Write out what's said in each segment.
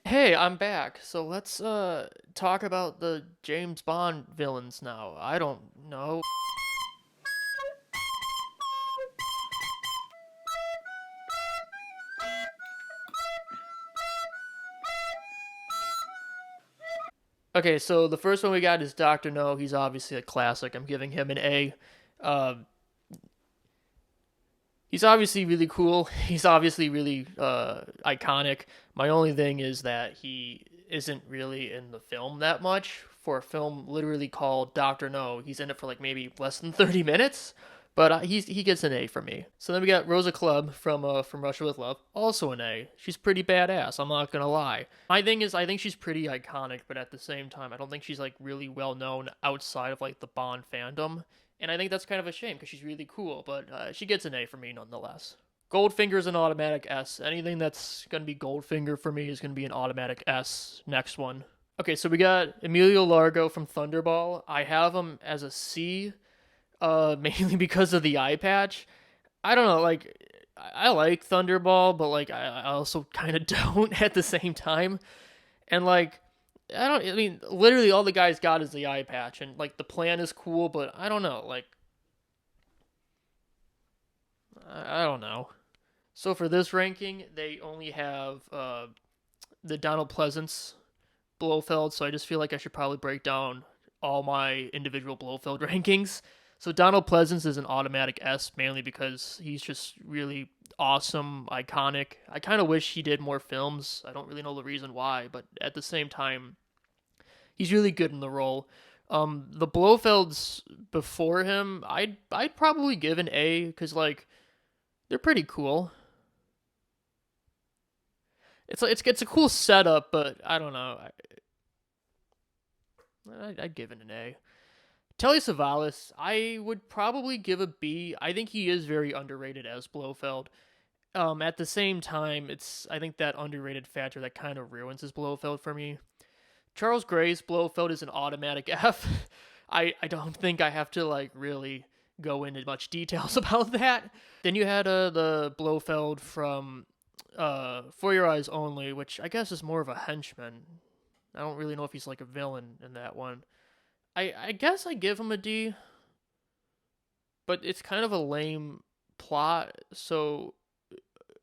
Hey, I'm back. So let's talk about the James Bond villains now. I don't know. Okay, so the first one we got is Doctor No. He's obviously a classic. I'm giving him an A. Uh, he's obviously really cool. He's obviously really iconic. My only thing is that he isn't really in the film that much. For a film literally called Doctor No, he's in it for like maybe less than 30 minutes. But he gets an A from me. So then we got Rosa Club from Russia with Love, also an A. She's pretty badass. I'm not gonna lie. My thing is, I think she's pretty iconic, but at the same time, I don't think she's like really well known outside of like the Bond fandom. And I think that's kind of a shame because she's really cool, but she gets an A for me nonetheless. Goldfinger's an automatic S. Anything that's going to be Goldfinger for me is going to be an automatic S. Next one. Okay, so we got Emilio Largo from Thunderball. I have him as a C, mainly because of the eye patch. I don't know, like, I like Thunderball, but, like, I also kind of don't at the same time. And, like, I mean, literally all the guy's got is the eye patch, and, like, the plan is cool, but I don't know, like, I don't know. So for this ranking, they only have the Donald Pleasance Blofeld, so I just feel like I should probably break down all my individual Blofeld rankings. So Donald Pleasance is an automatic S, mainly because he's just really awesome, iconic. I kind of wish he did more films. I don't really know the reason why, but at the same time, he's really good in the role. The Blofelds before him, I'd probably give an A because like they're pretty cool. It's a cool setup, but I don't know. I'd give it an A. Telly Savalas, I would probably give a B. I think he is very underrated as Blofeld. At the same time, it's I think that underrated factor that kind of ruins his Blofeld for me. Charles Gray's Blofeld is an automatic F. I don't think I have to like really go into much details about that. Then you had the Blofeld from For Your Eyes Only, which I guess is more of a henchman. I don't really know if he's like a villain in that one. I guess I give him a D, but it's kind of a lame plot, so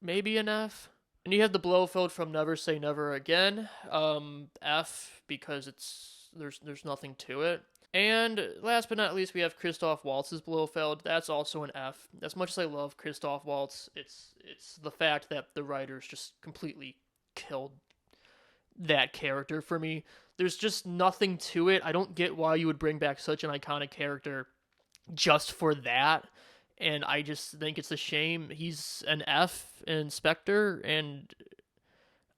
maybe an F. And you have the Blofeld from Never Say Never Again, F because there's nothing to it. And last but not least, we have Christoph Waltz's Blofeld. That's also an F. As much as I love Christoph Waltz, it's the fact that the writers just completely killed that character for me. There's just nothing to it. I don't get why you would bring back such an iconic character just for that. And I just think it's a shame. He's an F in Spectre, and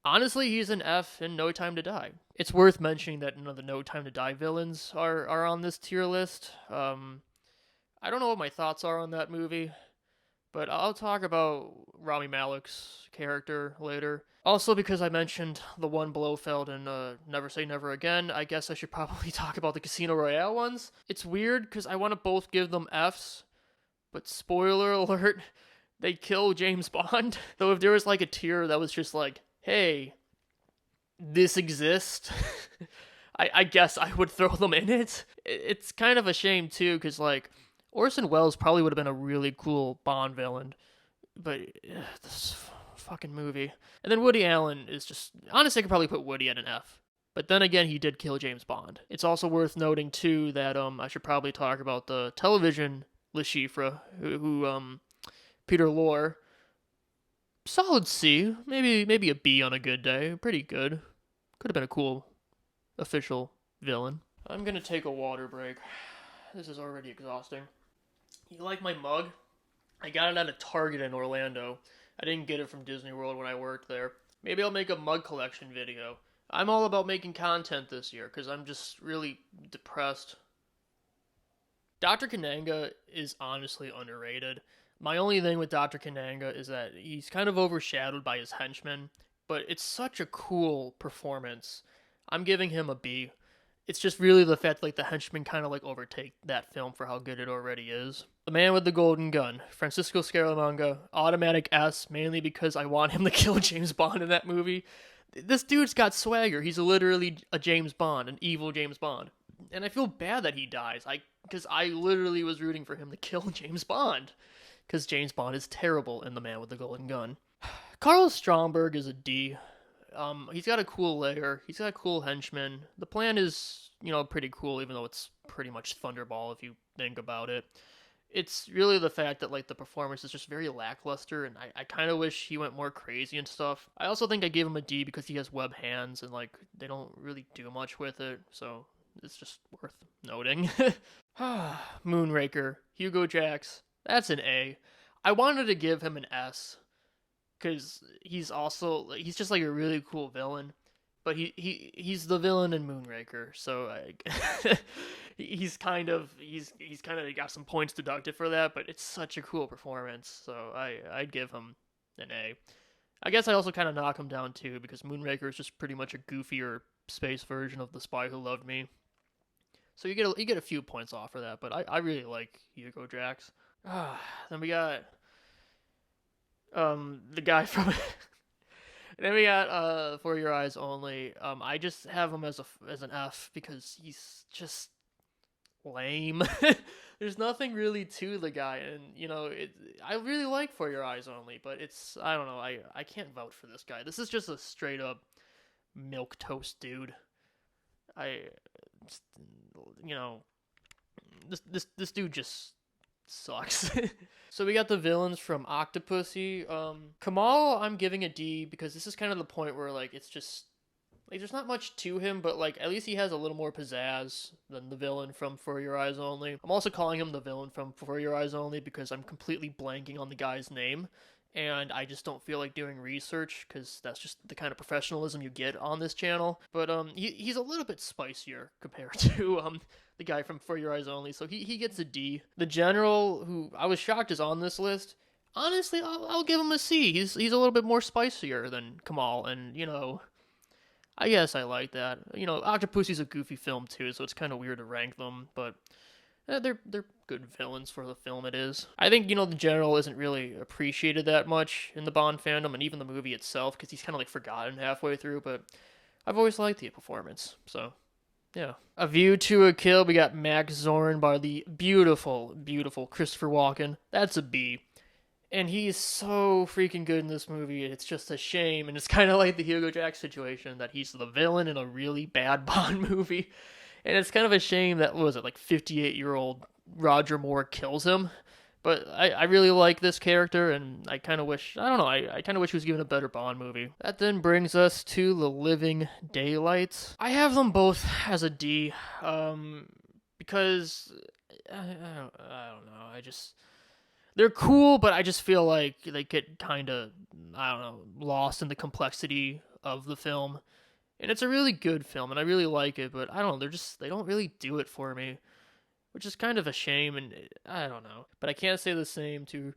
honestly, he's an F in No Time to Die. It's worth mentioning that none of the No Time to Die villains are on this tier list. I don't know what my thoughts are on that movie, but I'll talk about Rami Malek's character later. Also, because I mentioned the one Blofeld and Never Say Never Again, I guess I should probably talk about the Casino Royale ones. It's weird because I want to both give them Fs, but spoiler alert, they kill James Bond. Though if there was like a tier that was just like, hey, this exists, I guess I would throw them in it. It's kind of a shame too, because like Orson Welles probably would have been a really cool Bond villain, but this fucking movie. And then Woody Allen is just honestly, I could probably put Woody at an F. But then again, he did kill James Bond. It's also worth noting too that I should probably talk about the television Le Chiffre, who Peter Lorre. Solid C, maybe a B on a good day. Pretty good. Could have been a cool official villain. I'm gonna take a water break. This is already exhausting. You like my mug? I got it at a Target in Orlando. I didn't get it from Disney World when I worked there. Maybe I'll make a mug collection video. I'm all about making content this year because I'm just really depressed. Dr. Kananga is honestly underrated. My only thing with Dr. Kananga is that he's kind of overshadowed by his henchmen, but it's such a cool performance. I'm giving him a B. It's just really the fact like the henchmen kind of like overtake that film for how good it already is. The Man with the Golden Gun, Francisco Scaramanga, automatic S, mainly because I want him to kill James Bond in that movie. This dude's got swagger. He's literally a James Bond, an evil James Bond. And I feel bad that he dies. Because I literally was rooting for him to kill James Bond. Because James Bond is terrible in The Man with the Golden Gun. Carl Stromberg is a D. He's got a cool lair. He's got a cool henchman. The plan is, pretty cool, even though it's pretty much Thunderball if you think about it. It's really the fact that, like, the performance is just very lackluster, and I kind of wish he went more crazy and stuff. I also think I gave him a D because he has web hands, and, like, they don't really do much with it, so it's just worth noting. Moonraker, Hugo Jax, that's an A. I wanted to give him an S, because he's just, like, a really cool villain. But he's the villain in Moonraker, so he's kind of got some points deducted for that. But it's such a cool performance, so I'd give him an A. I guess I also kind of knock him down too because Moonraker is just pretty much a goofier space version of The Spy Who Loved Me. So you get a few points off for that. But I really like Hugo Jax. Then we got the guy from. Then we got For Your Eyes Only. I just have him as an F because he's just lame. There's nothing really to the guy, and I really like For Your Eyes Only, but I don't know. I can't vouch for this guy. This is just a straight up milquetoast dude. This dude just sucks. So we got the villains from Octopussy. Kamal, I'm giving a D because this is kind of the point where, like, it's just, like, there's not much to him, but, like, at least he has a little more pizzazz than the villain from For Your Eyes Only. I'm also calling him the villain from For Your Eyes Only because I'm completely blanking on the guy's name, and I just don't feel like doing research because that's just the kind of professionalism you get on this channel. But he's a little bit spicier compared to the guy from For Your Eyes Only, so he gets a D. The General, who I was shocked is on this list, honestly, I'll give him a C. He's a little bit more spicier than Kamal, and, I guess I like that. Octopussy's a goofy film, too, so it's kind of weird to rank them, but they're good villains for the film it is. I think, the General isn't really appreciated that much in the Bond fandom, and even the movie itself, because he's kind of, like, forgotten halfway through, but I've always liked the performance, so... yeah. A View to a Kill, we got Max Zorn by the beautiful, beautiful Christopher Walken. That's a B. And he's so freaking good in this movie, it's just a shame. And it's kind of like the Hugo Jax situation, that he's the villain in a really bad Bond movie. And it's kind of a shame that, 58-year-old Roger Moore kills him. But I really like this character, and I kind of wish, I don't know, I kind of wish he was given a better Bond movie. That then brings us to The Living Daylights. I have them both as a D, because, I don't know, they're cool, but I just feel like they get kind of, I don't know, lost in the complexity of the film. And it's a really good film, and I really like it, but I don't know, they don't really do it for me. Which is kind of a shame, and I don't know. But I can't say the same to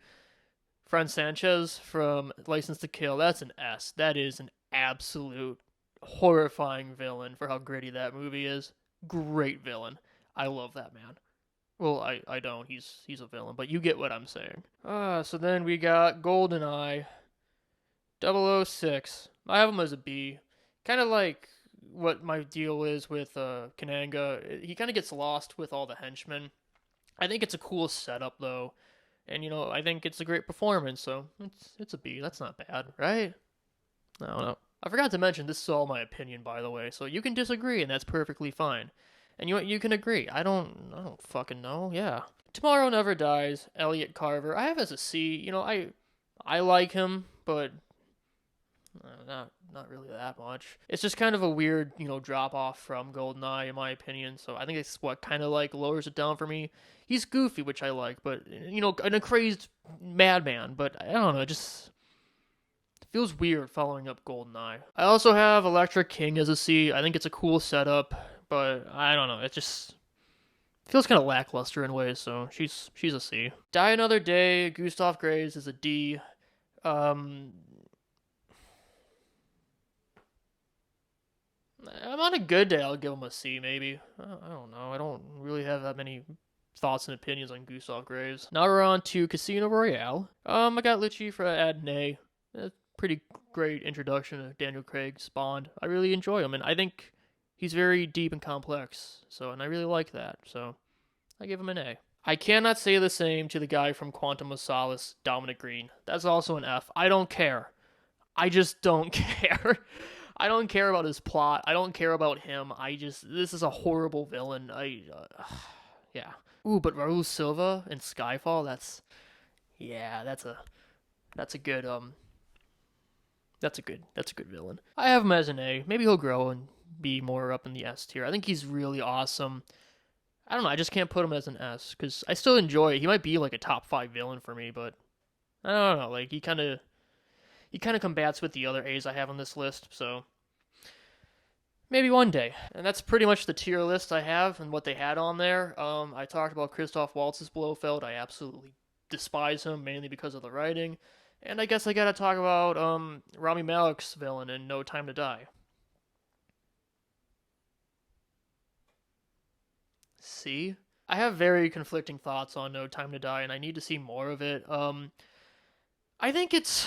Fran Sanchez from License to Kill. That's an S. That is an absolute horrifying villain for how gritty that movie is. Great villain. I love that man. Well, I don't. He's a villain, but you get what I'm saying. So then we got Goldeneye, 006. I have him as a B. Kind of like what my deal is with Kananga. He kind of gets lost with all the henchmen. I think it's a cool setup, though. And, I think it's a great performance, so it's a B. That's not bad, right? I don't know. I forgot to mention, this is all my opinion, by the way, so you can disagree, and that's perfectly fine. And you can agree. I don't fucking know, yeah. Tomorrow Never Dies, Elliott Carver. I have as a C. I like him, but... not really that much. It's just kind of a weird, drop off from Goldeneye, in my opinion. So I think it's what kind of like lowers it down for me. He's goofy, which I like, but and a crazed madman. But I don't know, it just feels weird following up Goldeneye. I also have Electra King as a C. I think it's a cool setup, but I don't know. It just feels kind of lackluster in ways. So she's a C. Die Another Day, Gustav Graves is a D. On a good day, I'll give him a C, maybe. I don't know. I don't really have that many thoughts and opinions on Gustav Graves. Now we're on to Casino Royale. I got Lucci for add an A. pretty great introduction to Daniel Craig's Bond. I really enjoy him, and I think he's very deep and complex. And I really like that. So I give him an A. I cannot say the same to the guy from Quantum of Solace, Dominic Green. That's also an F. I don't care. I just don't care. I don't care about his plot. I don't care about him. This is a horrible villain. Yeah. Ooh, but Raul Silva in Skyfall, that's a good that's a good villain. I have him as an A. Maybe he'll grow and be more up in the S tier. I think he's really awesome. I don't know, I just can't put him as an S because I still enjoy it. He might be like a top 5 villain for me, but I don't know. Like he kind of combats with the other A's I have on this list. So maybe one day. And that's pretty much the tier list I have and what they had on there. I talked about Christoph Waltz's Blofeld. I absolutely despise him mainly because of the writing. And I guess I gotta talk about Rami Malek's villain in No Time to Die. See? I have very conflicting thoughts on No Time to Die, and I need to see more of it. I think it's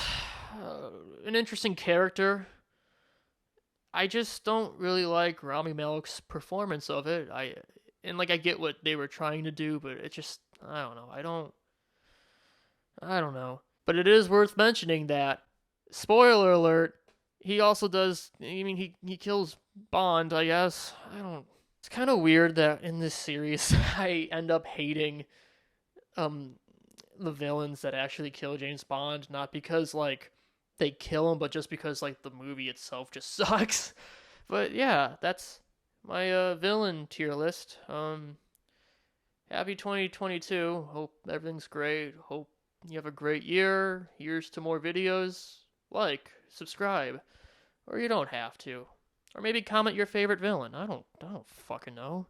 an interesting character. I just don't really like Rami Malek's performance of it. I get what they were trying to do, but it just I don't know. I don't know. But it is worth mentioning that, spoiler alert, he also does. I mean, he kills Bond. I guess I don't. It's kind of weird that in this series I end up hating the villains that actually kill James Bond, not because like they kill him, but just because like the movie itself just sucks. But yeah, that's my villain tier list. Happy 2022. Hope everything's great. Hope you have a great year. Here's to more videos. Like, subscribe, or you don't have to. Or maybe comment your favorite villain. I don't fucking know.